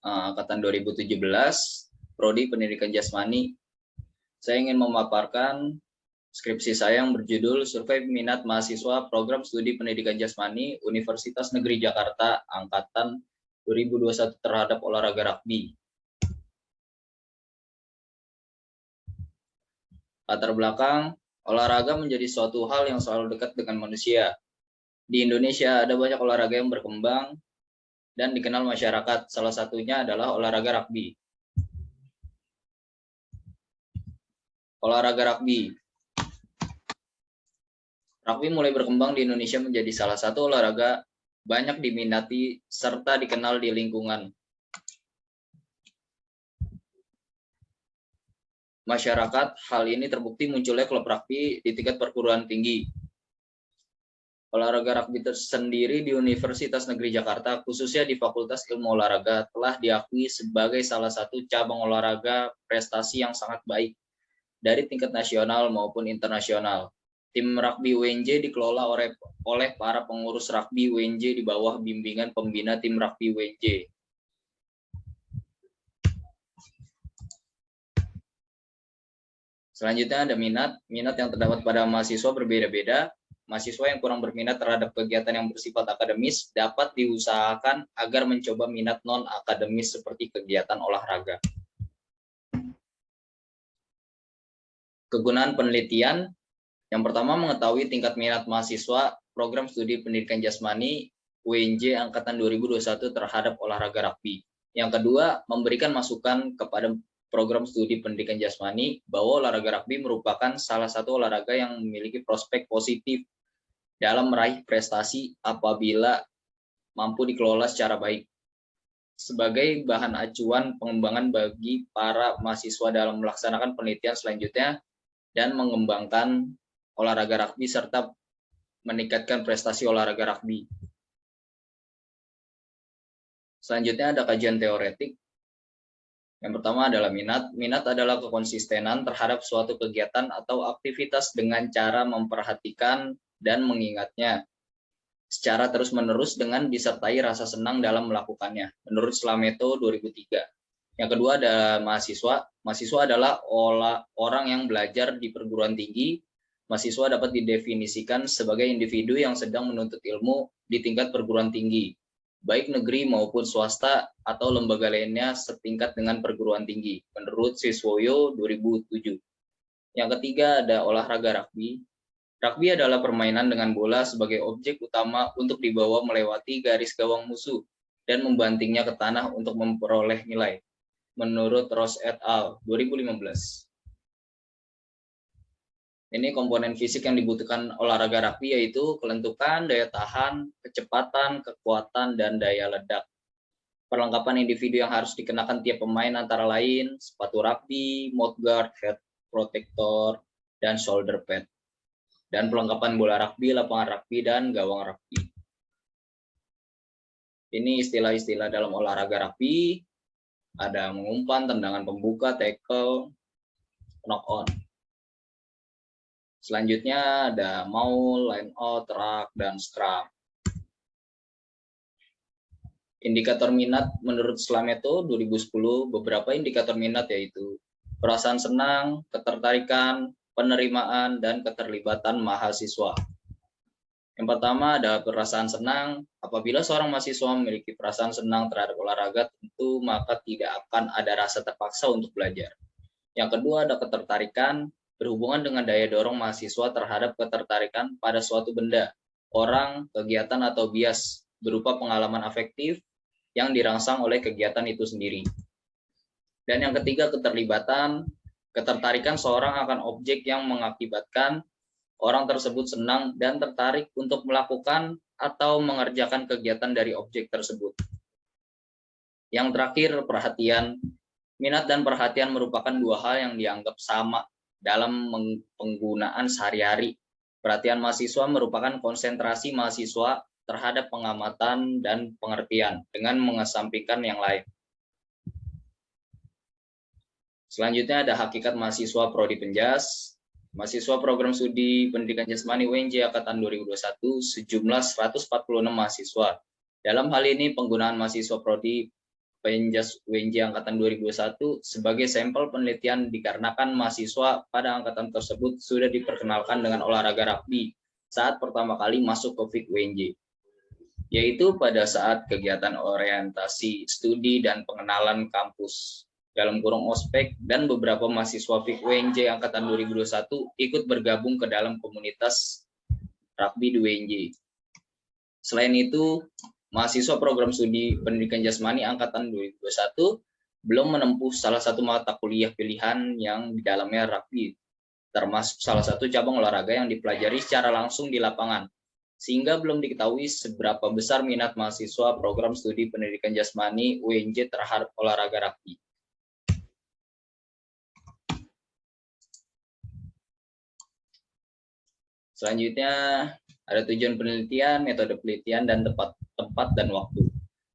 angkatan 2017, Prodi Pendidikan Jasmani. Saya ingin memaparkan skripsi saya yang berjudul Survei Minat Mahasiswa Program Studi Pendidikan Jasmani Universitas Negeri Jakarta angkatan 2021 terhadap olahraga rugby. Latar belakang, olahraga menjadi suatu hal yang selalu dekat dengan manusia. Di Indonesia ada banyak olahraga yang berkembang dan dikenal masyarakat, salah satunya adalah olahraga rugby. Olahraga rugby. Rugby mulai berkembang di Indonesia menjadi salah satu olahraga banyak diminati serta dikenal di lingkungan masyarakat. Hal ini terbukti munculnya klub rugby di tingkat perguruan tinggi. Olahraga rugby tersendiri di Universitas Negeri Jakarta, khususnya di Fakultas Ilmu Olahraga, telah diakui sebagai salah satu cabang olahraga prestasi yang sangat baik dari tingkat nasional maupun internasional. Tim rugby UNJ dikelola oleh para pengurus rugby UNJ di bawah bimbingan pembina tim rugby UNJ. Selanjutnya ada minat. Minat yang terdapat pada mahasiswa berbeda-beda. Mahasiswa yang kurang berminat terhadap kegiatan yang bersifat akademis dapat diusahakan agar mencoba minat non-akademis seperti kegiatan olahraga. Kegunaan penelitian. Yang pertama, mengetahui tingkat minat mahasiswa Program Studi Pendidikan Jasmani UNJ angkatan 2021 terhadap olahraga rugby. Yang kedua, memberikan masukan kepada Program Studi Pendidikan Jasmani bahwa olahraga rugby merupakan salah satu olahraga yang memiliki prospek positif dalam meraih prestasi apabila mampu dikelola secara baik. Sebagai bahan acuan pengembangan bagi para mahasiswa dalam melaksanakan penelitian selanjutnya dan mengembangkan olahraga rugby serta meningkatkan prestasi olahraga rugby. Selanjutnya ada kajian teoretik. Yang pertama adalah minat. Minat adalah kekonsistenan terhadap suatu kegiatan atau aktivitas dengan cara memperhatikan dan mengingatnya secara terus-menerus dengan disertai rasa senang dalam melakukannya, menurut Slameto 2003. Yang kedua ada mahasiswa. Mahasiswa adalah orang yang belajar di perguruan tinggi. Mahasiswa dapat didefinisikan sebagai individu yang sedang menuntut ilmu di tingkat perguruan tinggi, baik negeri maupun swasta atau lembaga lainnya setingkat dengan perguruan tinggi, menurut Siswoyo 2007. Yang ketiga ada olahraga rugby. Rugby adalah permainan dengan bola sebagai objek utama untuk dibawa melewati garis gawang musuh dan membantingnya ke tanah untuk memperoleh nilai, menurut Ross et al. 2015. Ini komponen fisik yang dibutuhkan olahraga rugby yaitu kelentukan, daya tahan, kecepatan, kekuatan, dan daya ledak. Perlengkapan individu yang harus dikenakan tiap pemain antara lain sepatu rugby, mouthguard, head protector, dan shoulder pad. Dan perlengkapan bola rugby, lapangan rugby, dan gawang rugby. Ini istilah-istilah dalam olahraga rugby. Ada mengumpan, tendangan pembuka, tackle, knock on. Selanjutnya ada maul, line out, ruck, dan scrum. Indikator minat menurut Slameto 2010, beberapa indikator minat yaitu perasaan senang, ketertarikan, penerimaan, dan keterlibatan mahasiswa. Yang pertama ada perasaan senang. Apabila seorang mahasiswa memiliki perasaan senang terhadap olahraga, tentu maka tidak akan ada rasa terpaksa untuk belajar. Yang kedua ada ketertarikan, berhubungan dengan daya dorong mahasiswa terhadap ketertarikan pada suatu benda, orang, kegiatan, atau bias, berupa pengalaman afektif yang dirangsang oleh kegiatan itu sendiri. Dan yang ketiga, keterlibatan, ketertarikan seorang akan objek yang mengakibatkan orang tersebut senang dan tertarik untuk melakukan atau mengerjakan kegiatan dari objek tersebut. Yang terakhir, perhatian. Minat dan perhatian merupakan dua hal yang dianggap sama dalam penggunaan sehari-hari. Perhatian mahasiswa merupakan konsentrasi mahasiswa terhadap pengamatan dan pengertian dengan mengesampingkan yang lain. Selanjutnya ada hakikat mahasiswa Prodi Penjas. Mahasiswa Program Studi Pendidikan Jasmani UNJ angkatan 2021 sejumlah 146 mahasiswa. Dalam hal ini penggunaan mahasiswa Prodi Penjas UNJ Angkatan 2021 sebagai sampel penelitian dikarenakan mahasiswa pada angkatan tersebut sudah diperkenalkan dengan olahraga rugby saat pertama kali masuk ke FIK UNJ, yaitu pada saat kegiatan orientasi studi dan pengenalan kampus dalam kurung ospek, dan beberapa mahasiswa FIK UNJ Angkatan 2021 ikut bergabung ke dalam komunitas rugby di UNJ. Selain itu, mahasiswa program studi pendidikan jasmani angkatan 2021 belum menempuh salah satu mata kuliah pilihan yang di dalamnya rugby, termasuk salah satu cabang olahraga yang dipelajari secara langsung di lapangan, sehingga belum diketahui seberapa besar minat mahasiswa program studi pendidikan jasmani UNJ terhadap olahraga rugby. Selanjutnya ada tujuan penelitian, metode penelitian, dan tempat dan waktu.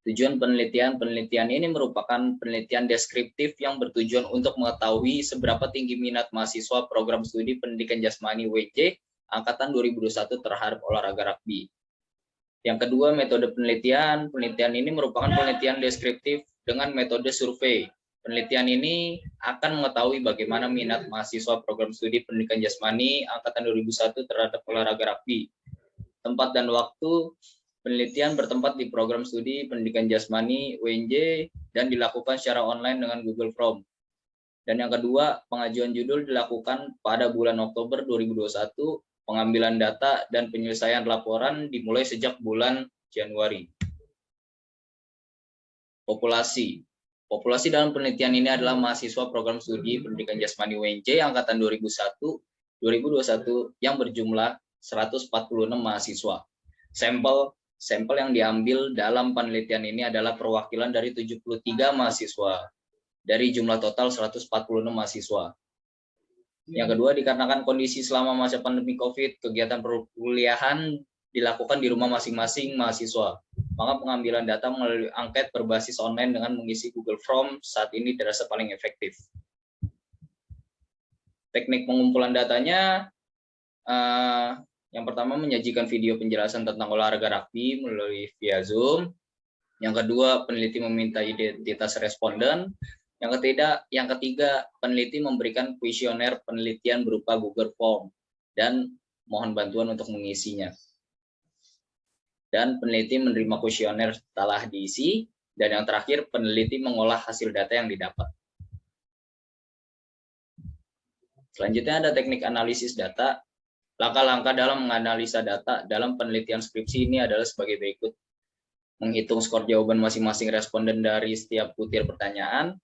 Tujuan penelitian ini merupakan penelitian deskriptif yang bertujuan untuk mengetahui seberapa tinggi minat mahasiswa program studi pendidikan jasmani UNJ Angkatan 2021 terhadap olahraga rugby. Yang kedua, metode penelitian. Penelitian ini merupakan penelitian deskriptif dengan metode survei. Penelitian ini akan mengetahui bagaimana minat mahasiswa program studi pendidikan jasmani Angkatan 2001 terhadap olahraga rugby. Tempat dan waktu. Penelitian bertempat di program studi pendidikan jasmani UNJ dan dilakukan secara online dengan Google Form. Dan yang kedua, pengajuan judul dilakukan pada bulan Oktober 2021, pengambilan data dan penyelesaian laporan dimulai sejak bulan Januari. Populasi. Populasi dalam penelitian ini adalah mahasiswa program studi pendidikan jasmani UNJ Angkatan 2021 yang berjumlah 146 mahasiswa. Sampel yang diambil dalam penelitian ini adalah perwakilan dari 73 mahasiswa dari jumlah total 146 mahasiswa. Yang kedua, dikarenakan kondisi selama masa pandemi COVID, kegiatan perkuliahan dilakukan di rumah masing-masing mahasiswa. Maka pengambilan data melalui angket berbasis online dengan mengisi Google Form saat ini dirasa paling efektif. Teknik pengumpulan datanya, yang pertama menyajikan video penjelasan tentang olahraga rugby melalui via Zoom. Yang kedua, peneliti meminta identitas responden. Yang ketiga, peneliti memberikan kuesioner penelitian berupa Google Form dan mohon bantuan untuk mengisinya. Dan peneliti menerima kuesioner setelah diisi. Dan yang terakhir, peneliti mengolah hasil data yang didapat. Selanjutnya ada teknik analisis data. Langkah-langkah dalam menganalisa data dalam penelitian skripsi ini adalah sebagai berikut. Menghitung skor jawaban masing-masing responden dari setiap butir pertanyaan,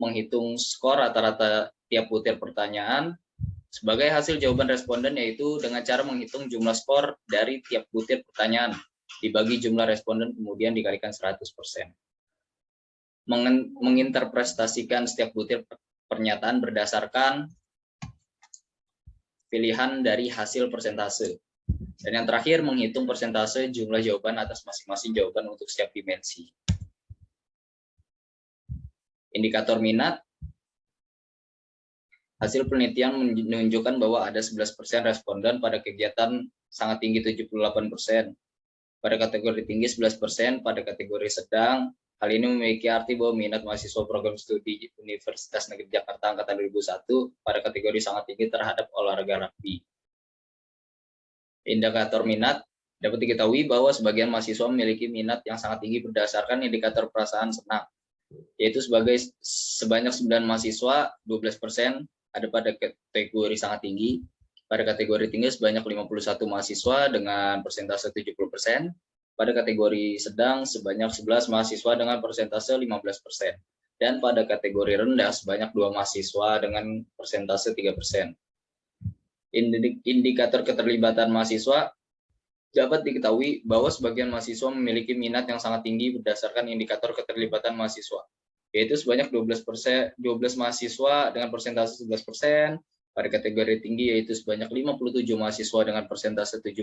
menghitung skor rata-rata tiap butir pertanyaan, sebagai hasil jawaban responden yaitu dengan cara menghitung jumlah skor dari tiap butir pertanyaan, dibagi jumlah responden kemudian dikalikan 100%. Menginterpretasikan setiap butir pernyataan berdasarkan pilihan dari hasil persentase. Dan yang terakhir, menghitung persentase jumlah jawaban atas masing-masing jawaban untuk setiap dimensi. Indikator minat. Hasil penelitian menunjukkan bahwa ada 11% responden pada kegiatan sangat tinggi 78%. Pada kategori tinggi 11%, pada kategori sedang. Hal ini memiliki arti bahwa minat mahasiswa program studi Universitas Negeri Jakarta Angkatan 2001 pada kategori sangat tinggi terhadap olahraga rugby. Indikator minat dapat diketahui bahwa sebagian mahasiswa memiliki minat yang sangat tinggi berdasarkan indikator perasaan senang, yaitu sebanyak 9 mahasiswa, 12% ada pada kategori sangat tinggi. Pada kategori tinggi sebanyak 51 mahasiswa dengan persentase 70%. Pada kategori sedang sebanyak 11 mahasiswa dengan persentase 15%. Dan pada kategori rendah sebanyak 2 mahasiswa dengan persentase 3%. Indikator keterlibatan mahasiswa dapat diketahui bahwa sebagian mahasiswa memiliki minat yang sangat tinggi berdasarkan indikator keterlibatan mahasiswa, yaitu sebanyak 12 mahasiswa dengan persentase 11%, pada kategori tinggi yaitu sebanyak 57 mahasiswa dengan persentase 7%.